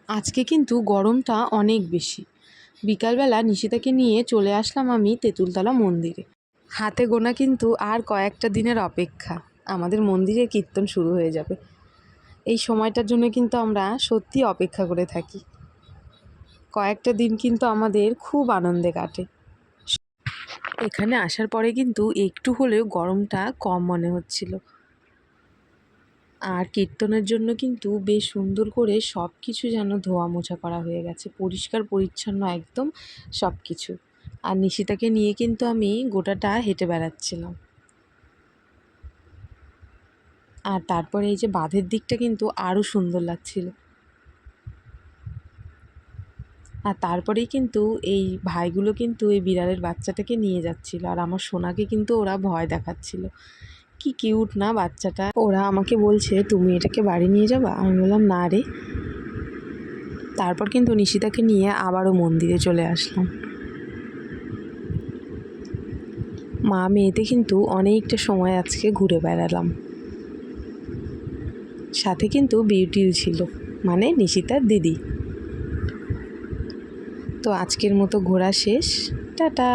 আজকে কিন্তু গরমটা অনেক বেশি। বিকালবেলা নিশিতাকে নিয়ে চলে আসলাম আমি তেঁতুলতলা মন্দিরে। হাতে গোনা কিন্তু আর কয়েকটা দিনের অপেক্ষা, আমাদের মন্দিরে কীর্তন শুরু হয়ে যাবে। এই সময়টার জন্য কিন্তু আমরা সত্যি অপেক্ষা করে থাকি। কয়েকটা দিন কিন্তু আমাদের খুব আনন্দে কাটে। এখানে আসার পরে কিন্তু একটু হলেও গরমটা কম মনে হচ্ছিল। আর কীর্তনের জন্য কিন্তু বেশ সুন্দর করে সব কিছু যেন ধোয়া মোছা করা হয়ে গেছে, পরিষ্কার পরিচ্ছন্ন একদম সব কিছু। আর নিশিতাকে নিয়ে কিন্তু আমি গোটাটা হেঁটে বেড়াচ্ছিলাম। আর তারপরে এই যে বাঁধের দিকটা কিন্তু আরও সুন্দর লাগছিল। আর তারপরেই কিন্তু এই ভাইগুলো কিন্তু এই বিড়ালের বাচ্চাটাকে নিয়ে যাচ্ছিল, আর আমার সোনাকে কিন্তু ওরা ভয় দেখাচ্ছিল। কি কিউট না বাচ্চাটা। ওরা আমাকে বলছে তুমি এটাকে বাড়ি নিয়ে যাবা, আমি বললাম না রে। তারপর কিন্তু নিশিতাকে নিয়ে আবারও মন্দিরে চলে আসলাম। মা মেয়েতে কিন্তু অনেকটা সময় আজকে ঘুরে বেড়ালাম। সাথে কিন্তু বিউটিও ছিল, মানে নিশিতার দিদি। তো আজকের মতো ঘোরা শেষ, টাটা।